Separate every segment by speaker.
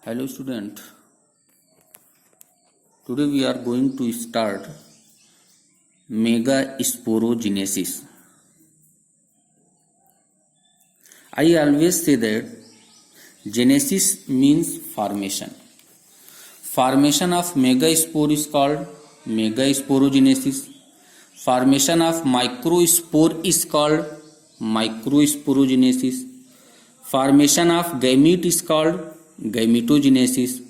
Speaker 1: Hello student, today we are going to start megasporogenesis. I always say that genesis means formation. Formation of megaspore is called megasporogenesis. Formation of microspore is called microsporogenesis. Formation of gamete is called gametogenesis.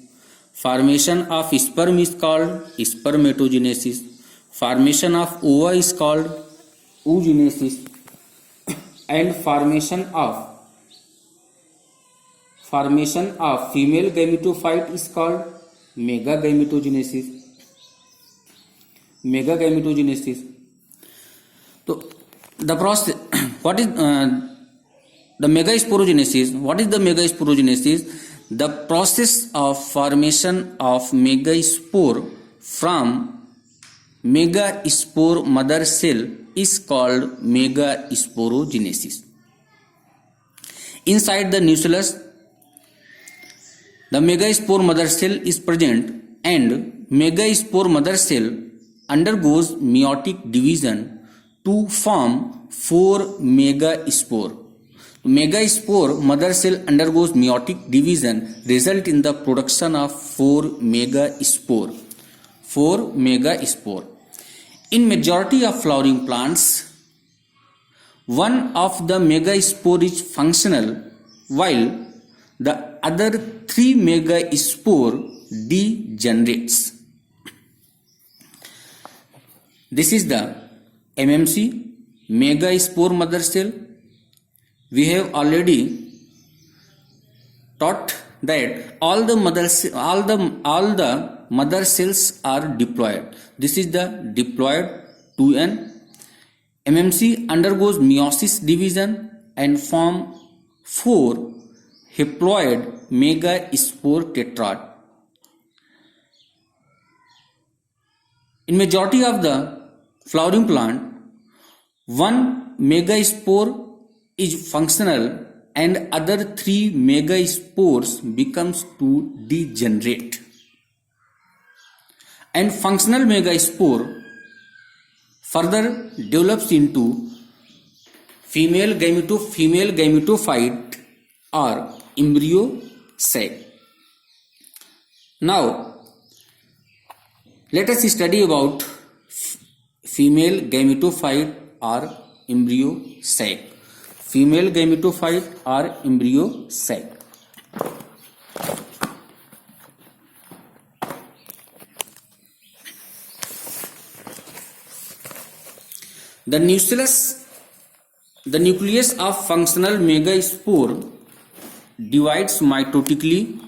Speaker 1: Formation of sperm is called spermatogenesis. Formation of ova is called oogenesis. And formation of female gametophyte is called megagametogenesis. So the process, what is the megasporogenesis? What is the megasporogenesis? The process of formation of megaspore from megaspore mother cell is called megasporogenesis. Inside the nucleus, the megaspore mother cell is present, and megaspore mother cell undergoes meiotic division to form 4 megaspore. Megaspore mother cell undergoes meiotic division, result in the production of 4 megaspore. In majority of flowering plants, one of the megaspore is functional, while the other 3 megaspore degenerates. This is the MMC, megaspore mother cell. We have already taught that all the mother cells are diploid. This is the diploid 2n. MMC undergoes meiosis division and form 4 haploid megaspore tetrad. In majority of the flowering plant, one megaspore is functional and other 3 megaspores becomes to degenerate. And functional megaspore further develops into female gametophyte or embryo sac. Now let us study about female gametophyte or embryo sac. Female gametophyte or embryo sac. The nucleus of functional megaspore divides mitotically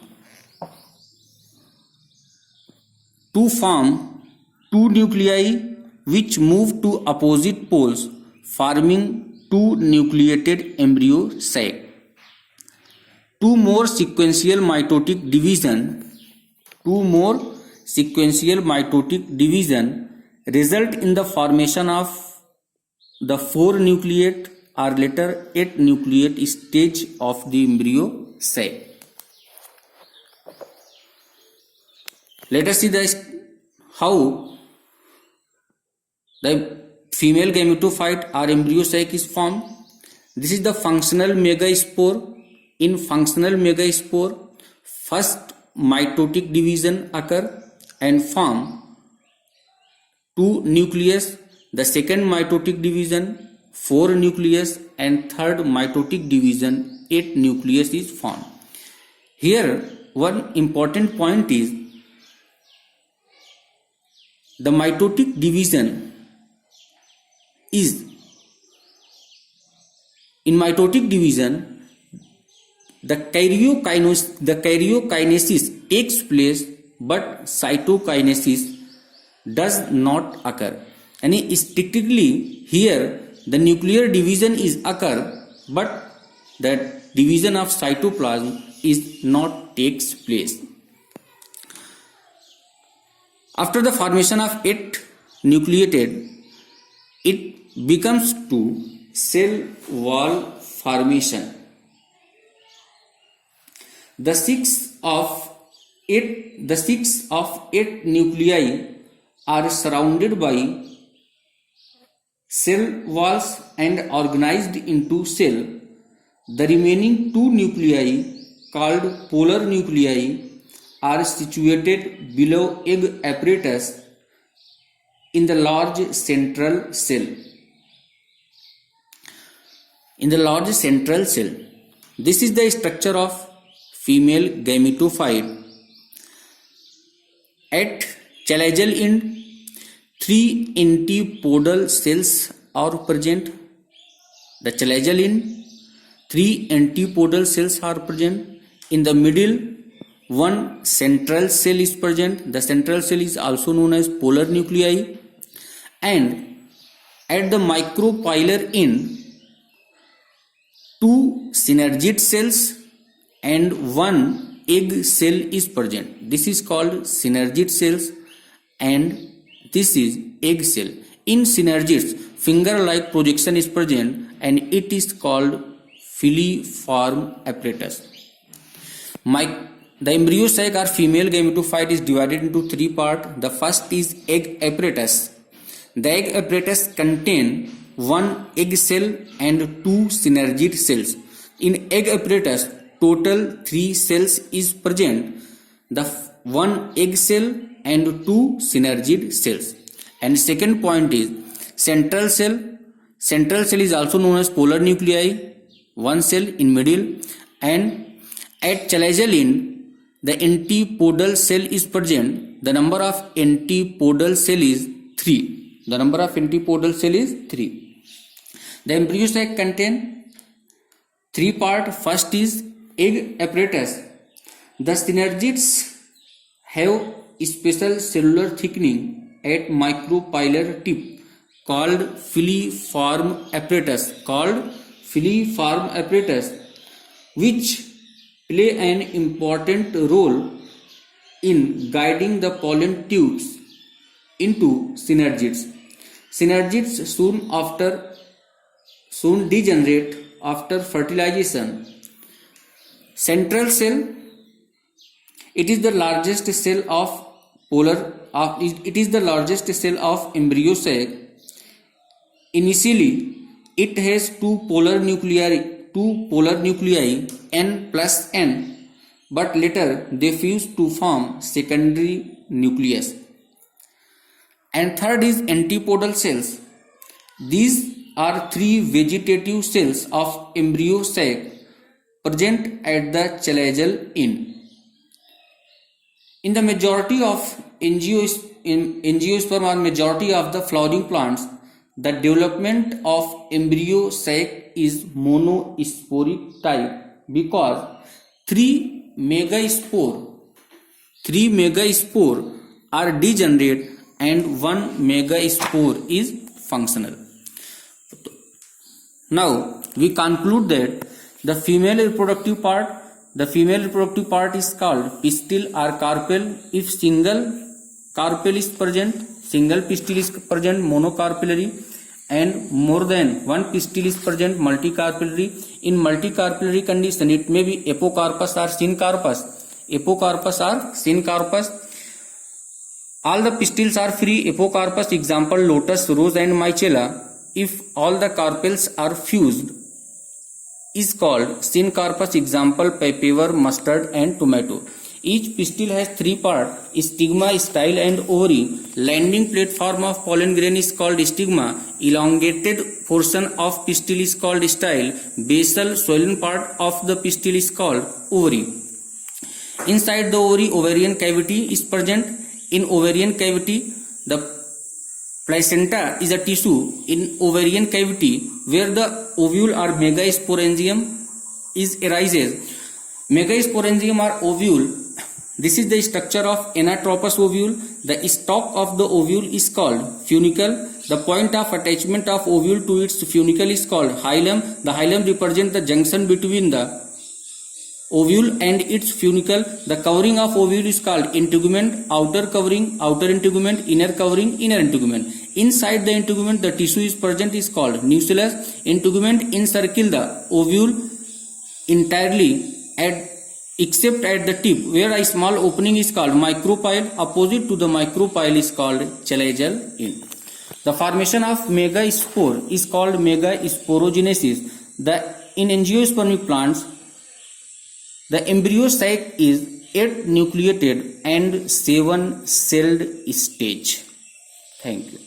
Speaker 1: to form 2 nuclei which move to opposite poles, forming 2 nucleated embryo sac. 2 more sequential mitotic division result in the formation of the 4 nucleate or later 8 nucleate stage of the embryo sac. Let us see how the female gametophyte or embryo sac is formed. This is the functional megaspore. In functional megaspore, first mitotic division occur and form 2 nucleus. The second mitotic division 4 nucleus, and third mitotic division 8 nucleus is formed. Here one important point is the mitotic division is, in mitotic division the karyokinesis takes place but cytokinesis does not occur. And strictly here the nuclear division is occur but that division of cytoplasm is not takes place. After the formation of 8 nucleated, it becomes to cell wall formation. The 6 of The 6 of 8 nuclei are surrounded by cell walls and organized into cell. The remaining 2 nuclei, called polar nuclei, are situated below egg apparatus in the large central cell. This is the structure of female gametophyte. At chelagal end, 3 antipodal cells are present. The chelagal end, 3 antipodal cells are present. In the middle, 1 central cell is present. The central cell is also known as polar nuclei. And at the micropylar end, 2 synergid cells and 1 egg cell is present. This is called synergid cells and this is egg cell. In synergids, finger-like projection is present and it is called filiform apparatus. The embryo sac or female gametophyte is divided into 3 parts. The first is egg apparatus. The egg apparatus contains 1 egg cell and 2 synergid cells. In egg apparatus, total 3 cells is present. The 1 egg cell and 2 synergid cells. And second point is central cell. Central cell is also known as polar nuclei. 1 cell in middle, and at chalazial end, the antipodal cell is present. The number of antipodal cell is 3. The embryo sac contains 3 parts. First is egg apparatus. The synergids have special cellular thickening at micropylar tip called filiform apparatus, which play an important role in guiding the pollen tubes into synergids. Synergids soon degenerate after fertilization. Central cell, it is the largest cell of embryo sac. Initially, it has 2 polar nuclei N plus N, but later they fuse to form secondary nucleus. And third is antipodal cells. These are 3 vegetative cells of embryo sac present at the chalazial end. In the majority of angiosperm or majority of the flowering plants, the development of embryo sac is monosporic type because 3 megaspore are degenerate and 1 megaspore is functional. Now we conclude that the female reproductive part is called pistil or carpel. If single carpel is present, single pistil is present, monocarpellary, and more than 1 pistil is present, multicarpellary. In multicarpellary condition, it may be apocarpus or syncarpus. All the pistils are free. Apocarpus, example lotus, rose and mycela. If all the carpels are fused, is called syncarpus, example papaver, mustard and tomato. Each pistil has 3 parts: stigma, style and ovary. Landing platform of pollen grain is called stigma. Elongated portion of pistil is called style. Basal swollen part of the pistil is called ovary. Inside the ovary, ovarian cavity is present. In ovarian cavity, the placenta is a tissue in ovarian cavity where the ovule or megasporangium arises. Megasporangium or ovule, this is the structure of anatropous ovule. The stalk of the ovule is called funicle. The point of attachment of ovule to its funicle is called hilum. The hilum represents the junction between the ovule and its funicle. The covering of ovule is called integument. Outer covering, outer integument, inner covering, inner integument. Inside the integument, the tissue is present is called nucellus. Integument encircle the ovule entirely except at the tip where a small opening is called micropyle. Opposite to the micropyle is called chalazal end. The formation of megaspore is called megasporogenesis. In angiospermic plants, the embryo sac is 8 nucleated and 7 celled stage. Thank you.